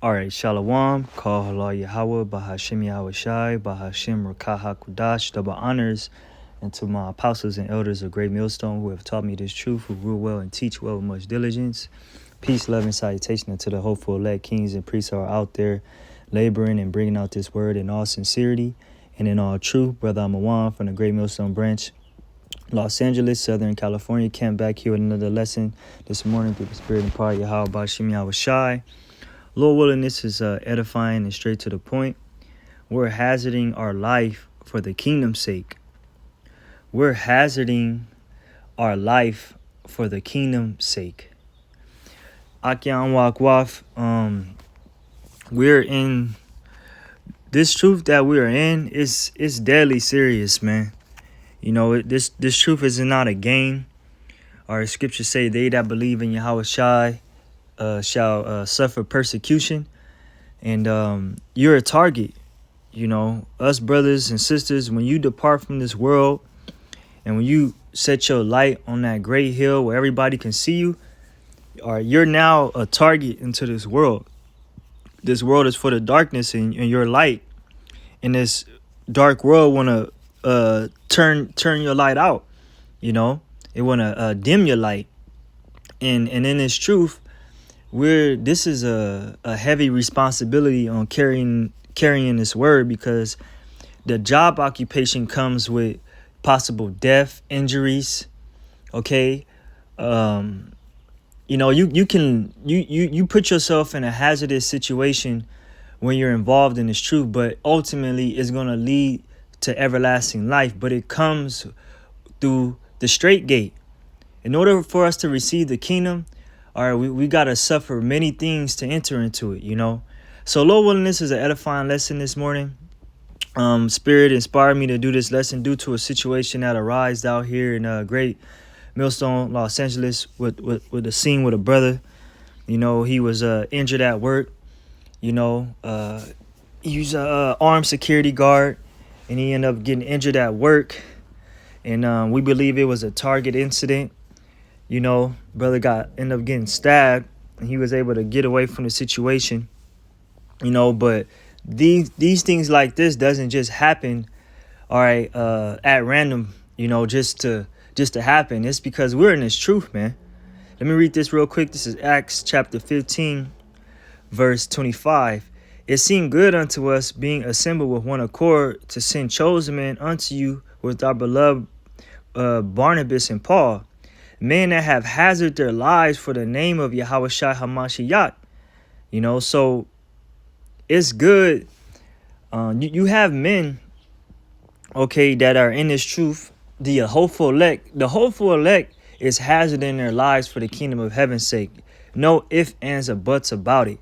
All right, Shalom, Kal Halal Yahweh, Bahashem Yahweh Shai, Bahashem Rakah HaKudash, double honors, and to my apostles and elders of Great Millstone who have taught me this truth, who rule well and teach well with much diligence. Peace, love, and salutation unto the hopeful elect kings and priests who are out there laboring and bringing out this word in all sincerity and in all truth. Brother Amawan from the Great Millstone branch, Los Angeles, Southern California, came back here with another lesson this morning through the spirit and power of Yahweh Bahashem Yahweh Shai. Lord willing, this is edifying and straight to the point. We're hazarding our life for the kingdom's sake. We're hazarding our life for the kingdom's sake. Akian Wakwaf, we're in this truth that we are in is deadly serious, man. You know, this truth is not a game. Our scriptures say they that believe in Yahweh Shai shall suffer persecution, and you're a target. You know, us brothers and sisters, when you depart from this world and when you set your light on that great hill where everybody can see you, or you're now a target into this world. This world is for the darkness, and your light in this dark world want to turn your light out. You know, it want to dim your light, and in this truth, this is a heavy responsibility on carrying this word, because the job occupation comes with possible death, injuries. Okay, you know, you put yourself in a hazardous situation when you're involved in this truth, but ultimately it's gonna lead to everlasting life. But it comes through the straight gate. In order for us to receive the kingdom, all right, we got to suffer many things to enter into it, you know. So Lord willing, this is an edifying lesson this morning. Spirit inspired me to do this lesson due to a situation that arose out here in Great Millstone, Los Angeles, with a scene with a brother. You know, he was injured at work. You know, he was an armed security guard, and he ended up getting injured at work. And we believe it was a target incident. You know, brother ended up getting stabbed, and he was able to get away from the situation. You know, but these things like this doesn't just happen, all right, at random. You know, just to happen. It's because we're in this truth, man. Let me read this real quick. This is Acts chapter 15, verse 25. It seemed good unto us, being assembled with one accord, to send chosen men unto you with our beloved Barnabas and Paul, men that have hazarded their lives for the name of Yahweh Shai HaMashiach. You know, so it's good. You have men, okay, that are in this truth. The hopeful elect is hazarding their lives for the kingdom of heaven's sake. No ifs, ands, or buts about it.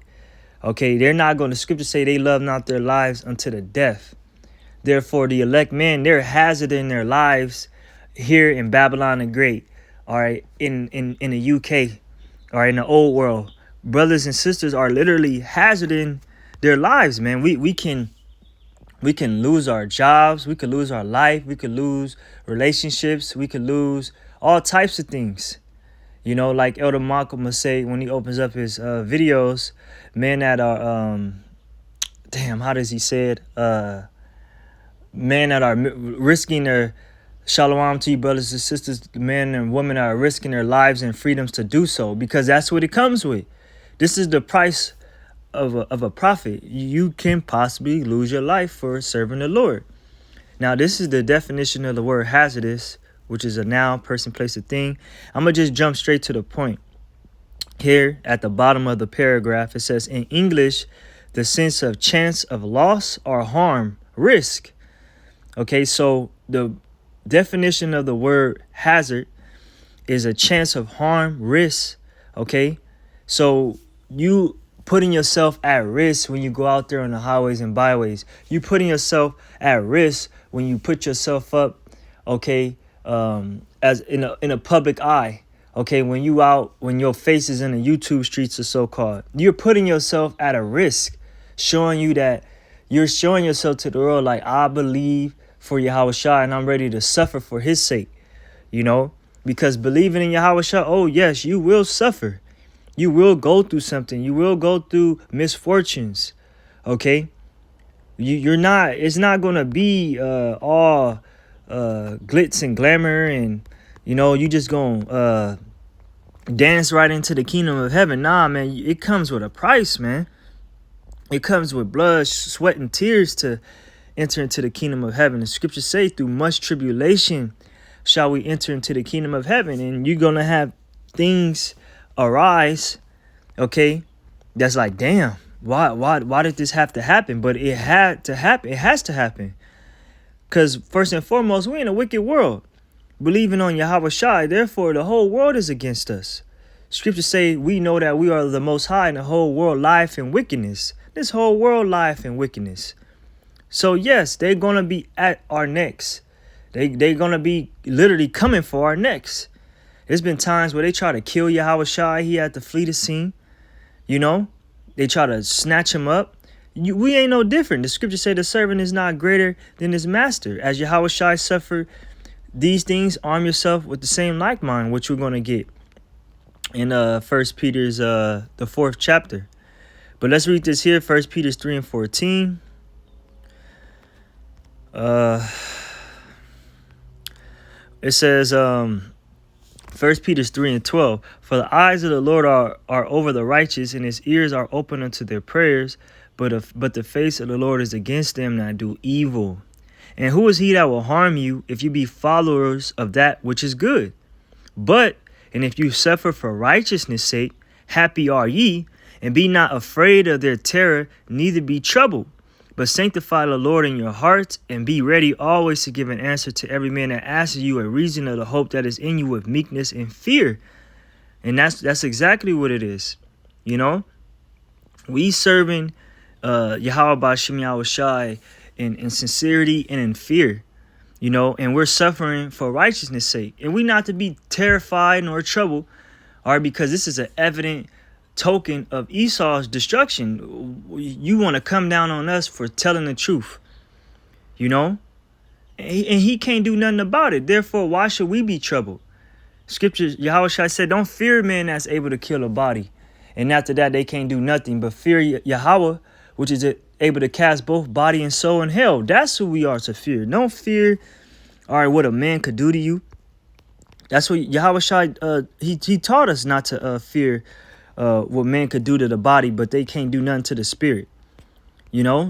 Okay, they're not going to, scripture say they love not their lives unto the death. Therefore, the elect men, they're hazarding their lives here in Babylon the Great. All right, in the UK, all right, in the old world, brothers and sisters are literally hazarding their lives, man. We can lose our jobs, we could lose our life, we could lose relationships, we could lose all types of things. You know, like Elder Malcolm will say when he opens up his videos, men that are how does he say it? Men that are risking their shalom to you, brothers and sisters, men and women are risking their lives and freedoms to do so, because that's what it comes with. This is the price of a prophet. You can possibly lose your life for serving the Lord. Now, this is the definition of the word hazardous, which is a noun, person, place, or thing. I'm going to just jump straight to the point. Here at the bottom of the paragraph, it says, in English, the sense of chance of loss or harm, risk. Okay, so the definition of the word hazard is a chance of harm, risk. Okay, so you putting yourself at risk when you go out there on the highways and byways. You putting yourself at risk when you put yourself up, okay, as in a public eye. Okay, when your face is in the YouTube streets, or so-called, you're putting yourself at a risk, showing yourself to the world like, I believe for Yahweh Shai, and I'm ready to suffer for his sake, you know, because believing in Yahweh Shai, oh yes, you will suffer. You will go through something. You will go through misfortunes. Okay? You're not, it's not gonna be all glitz and glamour, and you just gonna dance right into the kingdom of heaven. Nah, man, it comes with a price, man. It comes with blood, sweat, and tears to enter into the kingdom of heaven. The scriptures say, through much tribulation shall we enter into the kingdom of heaven. And you're gonna have things arise, okay, that's like, damn, why did this have to happen? But it had to happen. It has to happen. Because first and foremost, we're in a wicked world, believing on Yahweh Shai. Therefore, the whole world is against us. Scriptures say we know that we are the Most High, and the whole world lieth in wickedness. This whole world lieth in wickedness. So yes, they're gonna be at our necks. They're gonna be literally coming for our necks. There's been times where they try to kill Yahweh Shai. He had to flee the scene. They try to snatch him up. We ain't no different. The scriptures say the servant is not greater than his master. As Yahweh Shai suffered these things, arm yourself with the same like mind, which we're gonna get in 1 Peter's the 4th chapter. But let's read this here, 1 Peter 3 and 14. It says, 1 Peter 3 and 12, for the eyes of the Lord are over the righteous, and his ears are open unto their prayers, but the face of the Lord is against them that do evil. And who is he that will harm you if you be followers of that which is good? And if you suffer for righteousness' sake, happy are ye, and be not afraid of their terror, neither be troubled. But sanctify the Lord in your hearts, and be ready always to give an answer to every man that asks you a reason of the hope that is in you with meekness and fear. And that's exactly what it is. We serving Yahweh B'Shem Yahweh Shai in sincerity and in fear. And we're suffering for righteousness' sake. And we not to be terrified nor troubled, because this is an evident token of Esau's destruction. You want to come down on us for telling the truth, and he can't do nothing about it. Therefore, why should we be troubled? Scripture, Yahweh Shai said, don't fear men that's able to kill a body, and after that they can't do nothing, but fear Yahweh, which is able to cast both body and soul in hell. That's who we are to fear. Don't fear what a man could do to you. That's what Yahweh Shai he taught us not to fear what man could do to the body, but they can't do nothing to the spirit.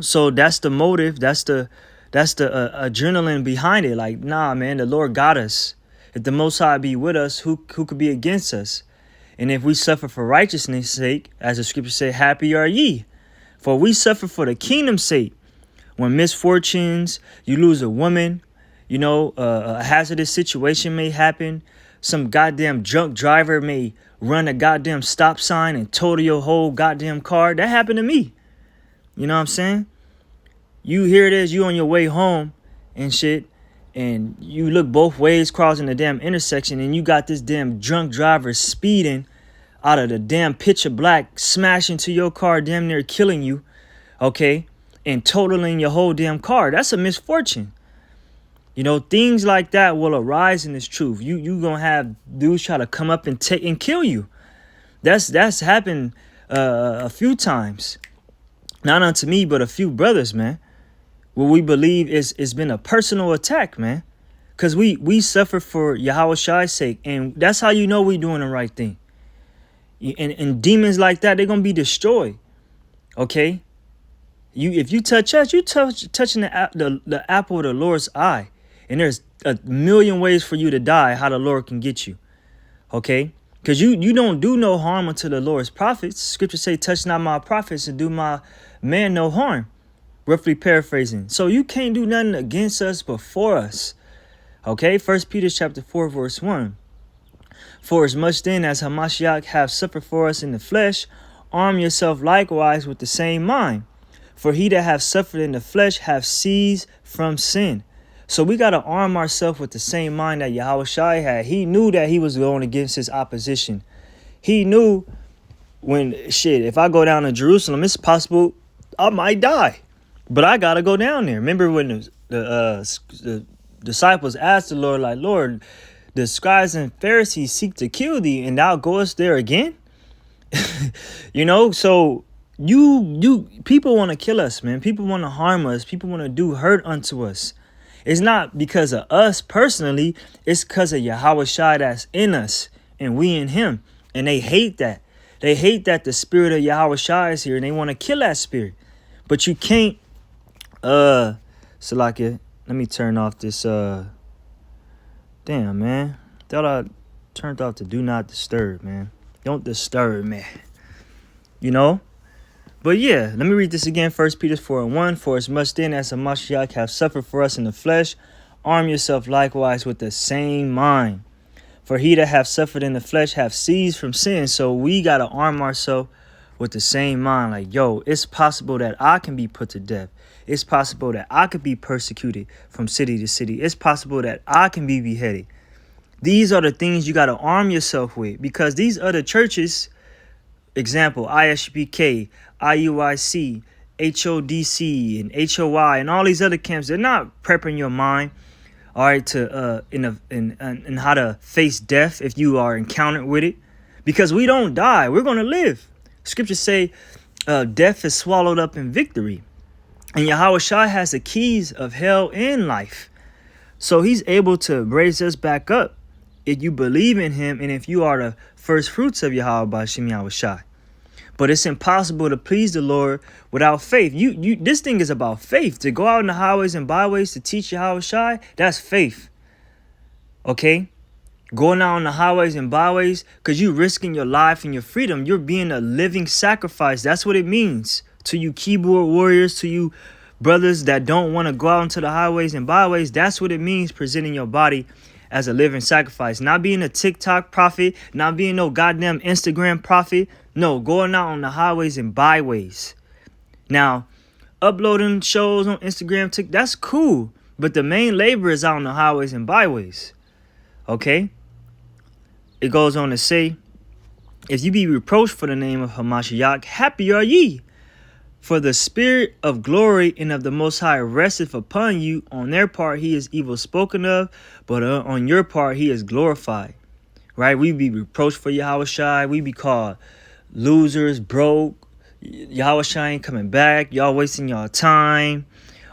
So that's the motive. That's the adrenaline behind it. Like, nah, man, the Lord got us. If the Most High be with us, who could be against us? And if we suffer for righteousness' sake, as the scripture say, happy are ye. For we suffer for the kingdom's sake. When misfortunes, you lose a woman, a hazardous situation may happen. Some goddamn drunk driver may run a goddamn stop sign and total your whole goddamn car. That happened to me. You know what I'm saying? You hear this, you on your way home and shit, and you look both ways crossing the damn intersection, and you got this damn drunk driver speeding out of the damn pitch of black, smashing to your car, damn near killing you, okay, and totaling your whole damn car. That's a misfortune. Things like that will arise in this truth. You gonna have dudes try to come up and take and kill you. That's happened a few times. Not unto me, but a few brothers, man. What we believe it's been a personal attack, man. Because we suffer for Yahweh Shai's sake. And that's how you know we doing the right thing. And demons like that, they're going to be destroyed. Okay? If you touch us, you touching the apple of the Lord's eye. And there's a million ways for you to die, how the Lord can get you. Okay? Because you don't do no harm unto the Lord's prophets. Scripture say, touch not my prophets and do my man no harm. Roughly paraphrasing. So you can't do nothing against us but for us. Okay? 1 Peter chapter 4, verse 1. For as much then as Hamashiach have suffered for us in the flesh, arm yourself likewise with the same mind. For he that have suffered in the flesh have ceased from sin. So we got to arm ourselves with the same mind that Yahweh Shai had. He knew that he was going against his opposition. He knew if I go down to Jerusalem, it's possible I might die. But I got to go down there. Remember when the disciples asked the Lord, like, Lord, the scribes and Pharisees seek to kill thee, and thou goest there again? You know, so you people want to kill us, man. People want to harm us. People want to do hurt unto us. It's not because of us personally. It's because of Yahweh Shai that's in us and we in him. And they hate that. They hate that the spirit of Yahweh Shai is here and they want to kill that spirit. But you can't, Salakia, let me turn off this, damn, man. Thought I turned off the do not disturb, man. Don't disturb me. You know? But yeah, let me read this again. 1 Peter 4:1. For as much then as Hamashiach have suffered for us in the flesh, arm yourself likewise with the same mind. For he that have suffered in the flesh have ceased from sin. So we got to arm ourselves with the same mind. Like, yo, it's possible that I can be put to death. It's possible that I could be persecuted from city to city. It's possible that I can be beheaded. These are the things you got to arm yourself with, because these other churches, example, ISBK, IUIC, HODC, and HOI, and all these other camps, they're not prepping your mind, all right, to in how to face death if you are encountered with it, because we don't die, we're gonna live. Scriptures say, death is swallowed up in victory, and Yahweh Shai has the keys of hell and life, so he's able to raise us back up if you believe in him and if you are the first fruits of Yahweh B'Shem Yahweh Shai. But it's impossible to please the Lord without faith. This thing is about faith. To go out in the highways and byways to teach Yahweh Shai, that's faith. Okay? Going out on the highways and byways, because you're risking your life and your freedom. You're being a living sacrifice. That's what it means. To you keyboard warriors, to you brothers that don't want to go out into the highways and byways, that's what it means, presenting your body as a living sacrifice. Not being a TikTok prophet, not being no goddamn Instagram prophet. No, going out on the highways and byways. Now, uploading shows on Instagram, TikTok, that's cool. But the main labor is out on the highways and byways. Okay? It goes on to say, if you be reproached for the name of Hamashiach, happy are ye. For the spirit of glory and of the Most High resteth upon you. On their part he is evil spoken of, but on your part he is glorified. Right? We be reproached for Yahweh Shai. We be called losers, broke. Yahweh Shai ain't coming back. Y'all wasting y'all time.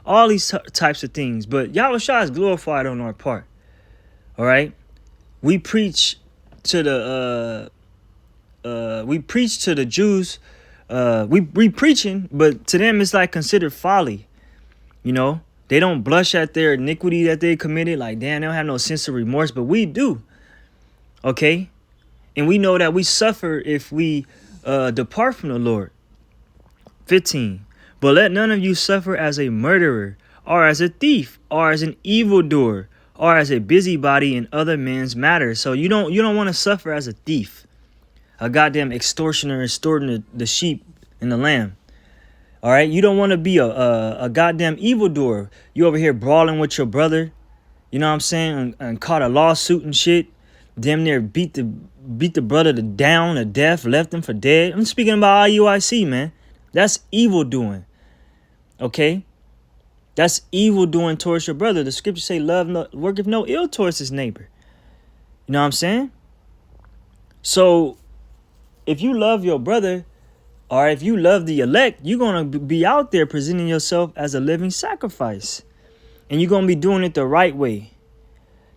All these types of things. But Yahweh Shai is glorified on our part. All right? We preach to the Jews. We preaching, but to them it's like considered folly. You know, they don't blush at their iniquity that they committed. Like, damn, they don't have no sense of remorse, but we do. Okay, and we know that we suffer if we depart from the Lord. 15. But let none of you suffer as a murderer, or as a thief, or as an evildoer, or as a busybody in other men's matters. So you don't want to suffer as a thief, a goddamn extortioner extorting the sheep and the lamb. All right, you don't want to be a goddamn evildoer. You over here brawling with your brother, you know what I'm saying, and caught a lawsuit and shit. Damn near beat the brother down to death, left him for dead. I'm speaking about IUIC, man. That's evil doing. Okay, that's evil doing towards your brother. The scriptures say, "Love worketh no ill towards his neighbor." You know what I'm saying? So, if you love your brother, or if you love the elect, you're going to be out there presenting yourself as a living sacrifice. And you're going to be doing it the right way.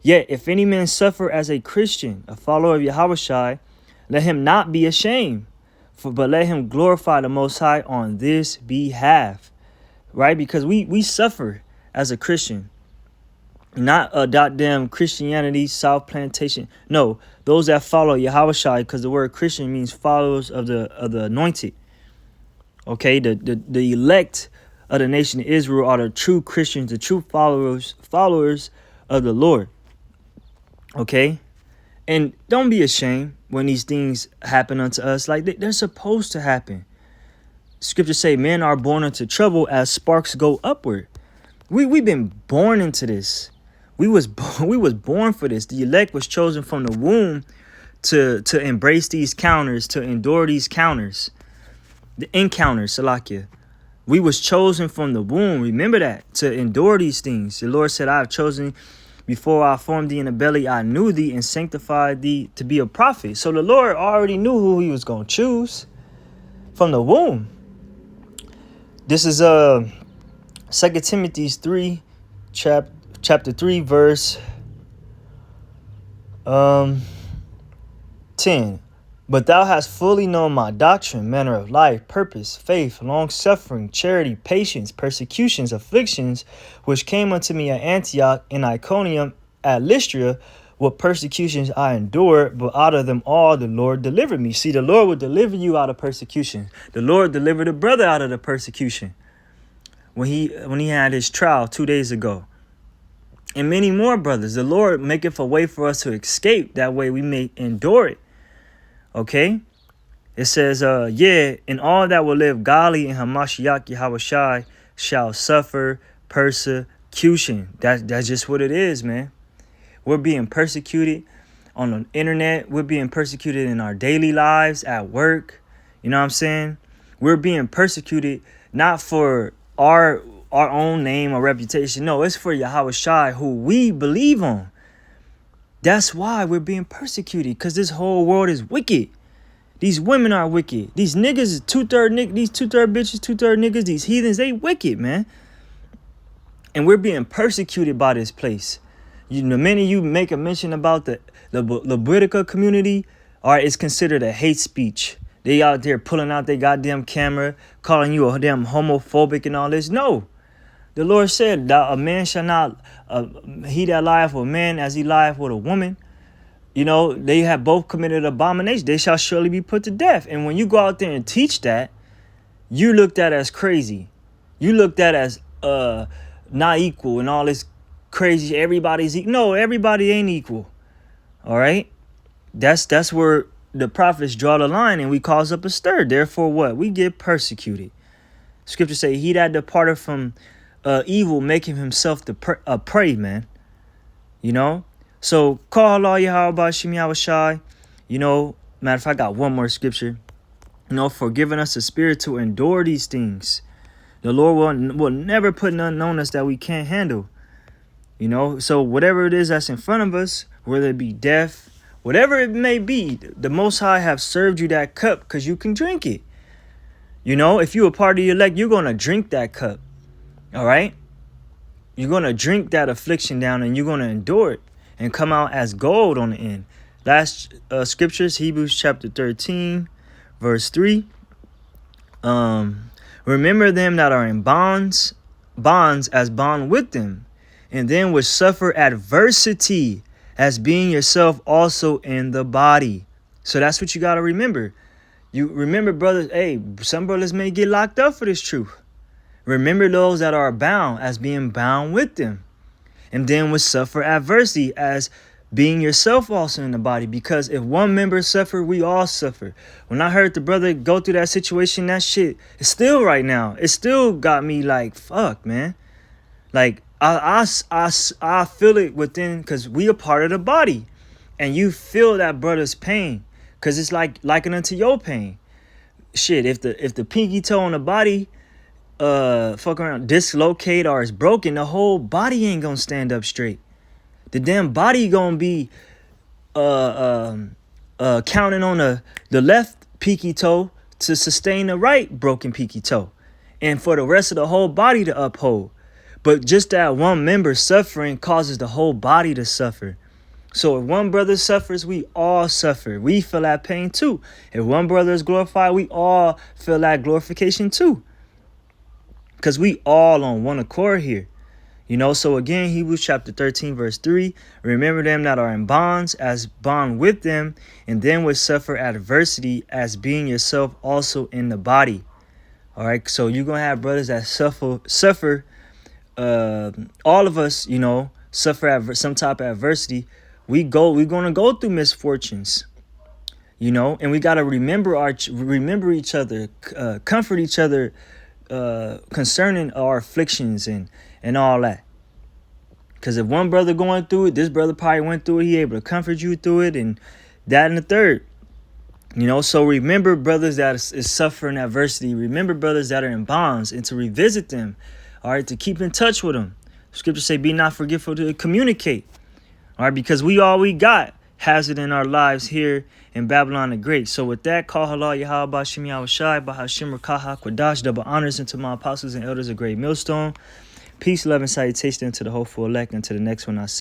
Yet, if any man suffer as a Christian, a follower of Yahweh Shai, let him not be ashamed, but let him glorify the Most High on this behalf. Right? Because we suffer as a Christian. Not a goddamn Christianity, South Plantation. No, those that follow Yahweh Shai, because the word Christian means followers of the anointed. Okay, the elect of the nation of Israel are the true Christians, the true followers of the Lord. Okay, and don't be ashamed when these things happen unto us. Like they're supposed to happen. Scriptures say men are born into trouble as sparks go upward. We've been born into this. We was born for this. The elect was chosen from the womb to embrace these counters, to endure these counters. The encounters, Salakia. We was chosen from the womb. Remember that, to endure these things. The Lord said, I have chosen Before I formed thee in the belly, I knew thee and sanctified thee to be a prophet. So the Lord already knew who he was going to choose from the womb. This is 2 Timothy 3, chapter 3, verse 10. But thou hast fully known my doctrine, manner of life, purpose, faith, long-suffering, charity, patience, persecutions, afflictions, which came unto me at Antioch, in Iconium, at Lystra, what persecutions I endured, but out of them all the Lord delivered me. See, the Lord will deliver you out of persecution. The Lord delivered a brother out of the persecution when he had his trial 2 days ago. And many more brothers. The Lord maketh a way for us to escape. That way we may endure it. Okay? It says, and all that will live godly in Hamashiach Yahushai shall suffer persecution. That's just what it is, man. We're being persecuted on the internet. We're being persecuted in our daily lives, at work. You know what I'm saying? We're being persecuted not for our own name or reputation. No, it's for Yahushai, who we believe on. That's why we're being persecuted, because this whole world is wicked. These women are wicked. These niggas, these two-third bitches, two-third niggas, these heathens, they wicked, man. And we're being persecuted by this place. The minute you make a mention about the Levitical community, all right, it's considered a hate speech. They out there pulling out their goddamn camera, calling you a damn homophobic and all this. No. The Lord said that a man shall not, he that lieth with a man as he lieth with a woman. You know, they have both committed abomination. They shall surely be put to death. And when you go out there and teach that, you looked at as crazy. You looked at as not equal and all this crazy. Everybody's equal. No, everybody ain't equal. All right. That's where the prophets draw the line, and we cause up a stir. Therefore, what? We get persecuted. Scripture say, he that departed from evil, making himself a prey, man. You know? So, call Allah Yahweh Shem Yahushai. You know, matter of fact, I got one more scripture. You know, for giving us a spirit to endure these things. The Lord will never put nothing on us that we can't handle. You know, so whatever it is that's in front of us, whether it be death, whatever it may be, the Most High have served you that cup because you can drink it. You know, if you're a part of the elect, you're going to drink that cup. All right? You're going to drink that affliction down, and you're going to endure it and come out as gold on the end. Last scriptures, Hebrews chapter 13, verse 3. Remember them that are in bonds as bond with them, and then which suffer adversity, as being yourself also in the body. So that's what you got to remember. You remember, brothers, hey, some brothers may get locked up for this truth. Remember those that are bound as being bound with them. And then which suffer adversity, as being yourself also in the body. Because if one member suffer, we all suffer. When I heard the brother go through that situation, that shit, it's still right now. It still got me like, fuck, man. Like, I feel it within, because we are part of the body. And you feel that brother's pain, because it's like likened unto your pain. Shit, if the pinky toe on the body fuck around, dislocate, or is broken, the whole body ain't gonna stand up straight. The damn body gonna be counting on the left pinky toe to sustain the right broken pinky toe, and for the rest of the whole body to uphold. But just that one member suffering causes the whole body to suffer. So if one brother suffers, we all suffer. We feel that pain too. If one brother is glorified, we all feel that glorification too. Because we all on one accord here. You know, so again, Hebrews chapter 13, verse 3. Remember them that are in bonds as bond with them, and then would suffer adversity, as being yourself also in the body. All right, so you're going to have brothers that suffer. All of us, you know, suffer some type of adversity. We're going to go through misfortunes. You know, and we got to remember each other, comfort each other, concerning our afflictions and all that. Because if one brother going through it, this brother probably went through it, he able to comfort you through it, and that and the third. You know, so remember brothers that is suffering adversity. Remember brothers that are in bonds, and to revisit them. All right, to keep in touch with them. Scripture say, be not forgetful to communicate. All right, because we got has it in our lives here in Babylon the Great. So with that, call halal Yahweh Bashim Yahushai Bahashim Rakaha Kwadash, double honors into my apostles and elders of Great Millstone. Peace, love, and salutation to the hopeful elect, and to the next one I see.